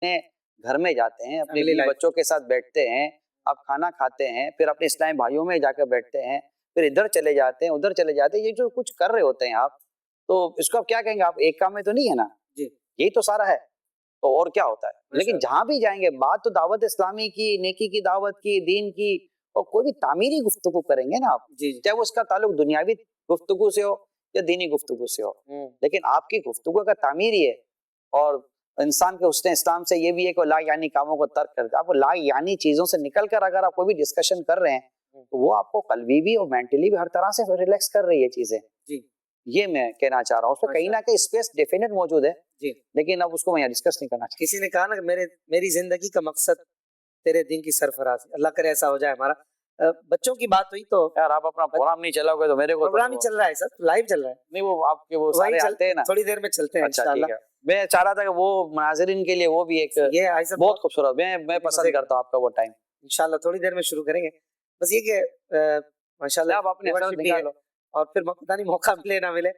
اپنے گھر میں جاتے ہیں، اپنے بیوی بچوں کے ساتھ بیٹھتے ہیں، آپ کھانا کھاتے ہیں، پھر اپنے اسلامی بھائیوں میں جا کر بیٹھتے ہیں، پھر ادھر چلے جاتے ہیں ادھر چلے جاتے ہیں، یہ جو کچھ کر رہے ہوتے ہیں آپ، تو اس کو آپ کیا کہیں گے؟ آپ ایک کام میں تو نہیں ہے نا، یہی تو سارا ہے، تو اور کیا ہوتا ہے؟ لیکن جہاں بھی جائیں گے بات تو دعوت اسلامی کی، نیکی کی دعوت کی، دین کی، اور کوئی بھی تعمیری گفتگو کریں گے نا آپ، چاہے وہ اس کا تعلق دنیاوی گفتگو سے ہو یا دینی گفتگو سے ہو، لیکن آپ کی گفتگو کا تعمیری ہے، اور انسان کے حسن اسلام سے یہ بھی ہے کہ لا یعنی کاموں کو ترک کر دے۔ آپ لا یعنی چیزوں سے نکل کر اگر آپ کوئی بھی ڈسکشن کر رہے ہیں تو وہ آپ کو قلبی بھی اور مینٹلی بھی ہر طرح سے ریلیکس کر رہی ہے چیزیں، یہ میں کہنا چاہ رہا ہوں۔ اس میں کہیں نہ کہیں اسپیس ڈیفینٹ موجود ہے، لیکن اب اس کو میں یہاں ڈسکس نہیں کرنا چاہتا۔ کسی نے کہا نا کہ میری زندگی کا مقصد تیرے دین کی سرفرازی، اللہ کرے ایسا ہو جائے ہمارا۔ بچوں کی بات ہوئی تو یار آپ اپنا پروگرام نہیں چلاؤ گے تو میرے کو پروگرام ہی چل رہا ہے سر، لائیو چل رہا ہے۔ نہیں وہ آپ کے وہ سارے آتے ہیں نا، تھوڑی دیر میں چلتے ہیں انشاءاللہ۔ میں چاہ رہا تھا کہ وہ مناظرین کے لیے وہ بھی ایک بہت خوبصورت، میں پسند کرتا ہوں آپ کا وہ ٹائم۔ انشاءاللہ تھوڑی دیر میں شروع کریں گے، بس یہ کہ ماشاءاللہ آپ اپنے نکال لو، اور پھر پتہ نہیں موقع ملے نہ ملے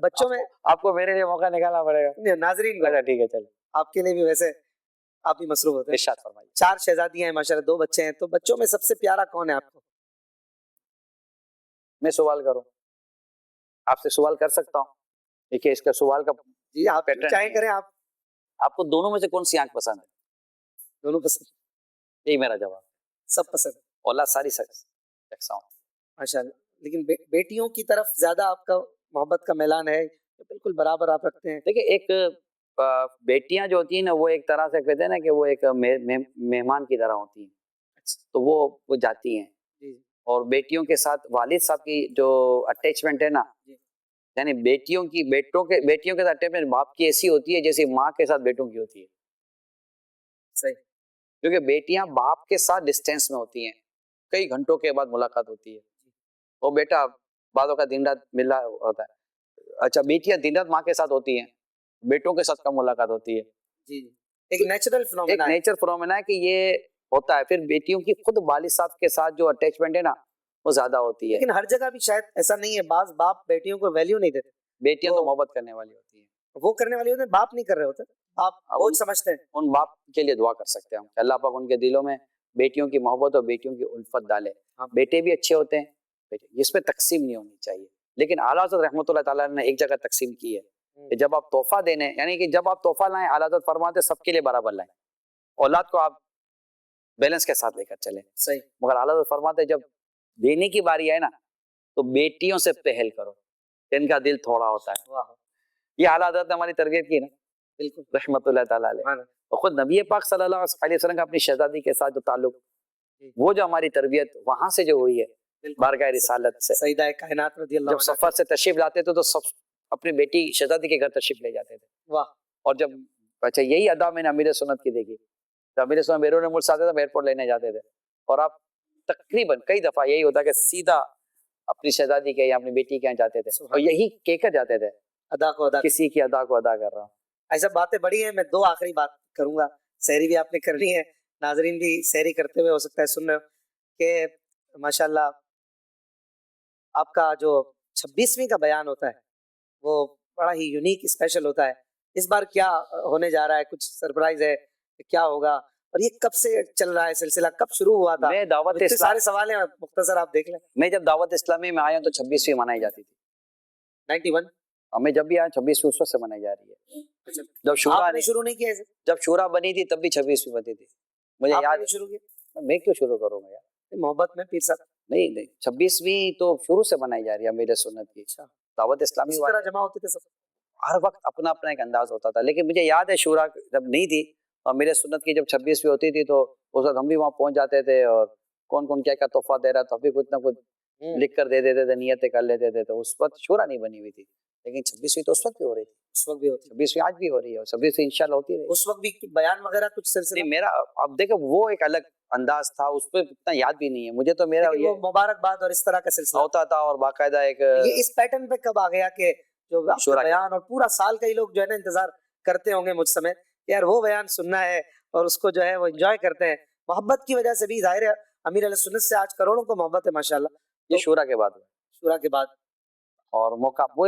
بچوں میں۔ آپ کو میرے لیے موقع نکالنا پڑے گا، ناظرین کو ٹھیک ہے چلو، آپ کے لیے بھی، ویسے آپ بھی مصروف ہوتے ہیں۔ ارشاد فرمائیے۔ 4 شہزادیاں ہیں ماشاءاللہ، 2 بچے ہیں، تو بچوں میں سب سے پیارا کون ہے آپ کو؟ میں سوال کروں، آپ سے سوال کر سکتا ہوں؟ دیکھیے اس کا سوال کا جی آپ چاہیں کریں۔ آپ کو دونوں میں سے کون سی آنکھ پسند ہے؟ دونوں پسند، یہی میرا جواب۔ سب پسند، اولاد ساری یکساں ہوتی ہے ماشاءاللہ، لیکن بیٹیوں کی طرف زیادہ آپ کا محبت کا میلان ہے، بالکل برابر آپ رکھتے ہیں؟ دیکھیں ایک بیٹیاں جو ہوتی ہیں نا وہ ایک طرح سے کہتے ہیں نا کہ وہ ایک مہمان کی طرح ہوتی ہیں، تو وہ جاتی ہیں، اور بیٹیوں کے ساتھ والد صاحب کی جو اٹیچمنٹ ہے نا، یعنی بیٹیوں کے ساتھ اٹیچمنٹ باپ کی ایسی ہوتی ہے جیسے ماں کے ساتھ بیٹوں کی ہوتی ہے، صحیح، کیونکہ بیٹیاں باپ کے ساتھ ڈسٹینس میں ہوتی ہیں، کئی گھنٹوں کے بعد ملاقات ہوتی ہے، وہ بیٹا بعضوں کا دن رات ملا ہوتا ہے۔ اچھا بیٹیاں دن رات ماں کے ساتھ ہوتی ہیں، بیٹوں کے ساتھ کم ملاقات ہوتی ہے، جی ایک نیچرل فنومینا ہے کہ یہ ہوتا ہے۔ پھر بیٹیوں کی خود والد صاحب کے ساتھ جو اٹیچمنٹ ہے نا وہ زیادہ ہوتی ہے، لیکن ہر جگہ بھی شاید ایسا نہیں ہے، بعض باپ بیٹیوں کو ویلیو نہیں دیتے، بیٹیاں تو محبت کرنے والی ہوتی ہیں، وہ کرنے والی ہوتے ہیں، باپ نہیں کر رہے ہوتے، آپ بہت سمجھتے ہیں۔ ان باپ کے لیے دعا کر سکتے ہیں ہم کہ اللہ پاک ان کے دلوں میں بیٹیوں کی محبت اور بیٹیوں کی الفت ڈالے۔ بیٹے بھی اچھے ہوتے ہیں، جس پہ تقسیم نہیں ہونی چاہیے، لیکن اعلیٰ حضرت رحمۃ اللہ تعالیٰ نے ایک جگہ تقسیم کی ہے کہ جب آپ تحفہ دینے، یعنی کہ جب آپ تحفہ لائیں اعلیٰ حضرت فرماتے سب کے لیے برابر لائیں، اولاد کو آپ بیلنس کے ساتھ لے کر چلیں، صحیح، مگر اعلیٰ حضرت فرماتے جب دینے کی باری آئے نا تو بیٹیوں سے پہل کرو، ان کا دل تھوڑا ہوتا ہے۔ یہ اعلیٰ حضرت نے ہماری تربیت کی نا، بالکل رحمۃ اللہ تعالیٰ علیہ، اور خود نبی پاک صلی اللہ علیہ وسلم کا اپنی شہزادی کے ساتھ جو تعلق، وہ جو ہماری تربیت وہاں سے جو ہوئی ہے بارگاہ رسالت سے، سیدہ کائنات رضی اللہ جب سفر سے تشریف لاتے تھے تو سب اپنی بیٹی شہزادی کے گھر تشریف لے جاتے تھے، واہ، اور جب اچھا یہی ادا میں نے امیر سنت کی دیکھی، جب امیر سنت بیرون ملک آتے تھے ایئرپورٹ لینے جاتے تھے، اور آپ تقریباً کئی دفعہ یہی ہوتا کہ سیدھا اپنی شہزادی کے یا اپنی بیٹی کے یہاں جاتے تھے اور یہی کہہ کر جاتے تھے ادا کو ادا، کسی کی ادا کو ادا کر رہا ہوں۔ ایسا باتیں بڑی ہیں، میں 2 آخری بات کروں گا، سحری بھی آپ نے کرنی ہے، ناظرین بھی سحری کرتے ہوئے ہو سکتا ہے سن رہے ہو کہ ماشاءاللہ آپ کا جو 26ویں کا بیان ہوتا ہے وہ بڑا ہی یونیک اسپیشل ہوتا ہے۔ اس بار کیا ہونے جا رہا ہے؟ کچھ سرپرائز ہے؟ کیا ہوگا؟ اور یہ کب سے چل رہا ہے سلسلہ؟ کب شروع ہوا تھا؟ میں دعوت سارے سوال ہیں، مختصر آپ دیکھ لیں۔ میں جب دعوت اسلامی میں آیا تو 26ویں منائی جاتی تھی، 91، اور میں جب بھی آیا 26ویں اس وقت سے منائی جا رہی ہے۔ جب شورا نے شروع نہیں کیا ایسے؟ جب شورا بنی تھی تب بھی 26ویں بنی تھی، مجھے یاد نہیں شروع کیا، میں کیوں شروع کروں گا یار، محبت میں پیر صاحب نہیں 26ویں تو شروع سے منائی جا رہی ہے میرے سنت کی دعوت اسلامی، طرح جمع ہوتے تھے سب، ہر وقت اپنا اپنا ایک انداز ہوتا تھا، لیکن مجھے یاد ہے شورا جب نہیں تھی اور میرے سنت کی جب 26ویں ہوتی تھی تو اس وقت ہم بھی وہاں پہنچ جاتے تھے، اور کون کون کیا تحفہ دے رہا تو ابھی کچھ نہ کچھ لکھ کر دے دیتے تھے، نیتیں کر لیتے تھے، تو اس وقت شورا نہیں بنی ہوئی تھی، لیکن 26ویں تو اس وقت بھی ہو رہی تھی، اس وقت بھی ہوتی، 26ویں آج بھی ہو رہی ہے، اور 26ویں انشاءاللہ ہوتی رہے، اس وقت بھی بیان وغیرہ کچھ سلسلہ میرا اب دیکھیں وہ ایک الگ انداز تھا، اس پہ اتنا یاد بھی نہیں ہے مجھے، تو میرا وہ مبارکباد اور اس طرح کا سلسلہ ہوتا تھا، اور باقاعدہ ایک یہ اس پیٹرن پہ کب آ گیا کہ جو بیان، اور پورا سال کئی لوگ جو ہے نا انتظار کرتے ہوں گے مجھ سمیت یار وہ بیان سننا ہے، اور اس کو جو ہے وہ انجوائے کرتے ہیں، محبت کی وجہ سے بھی ظاہر ہے امیر علیہ سنت سے آج کروڑوں کو محبت ہے ماشاءاللہ، یہ شورا کے بعد شورا کے بعد، اور موقع وہ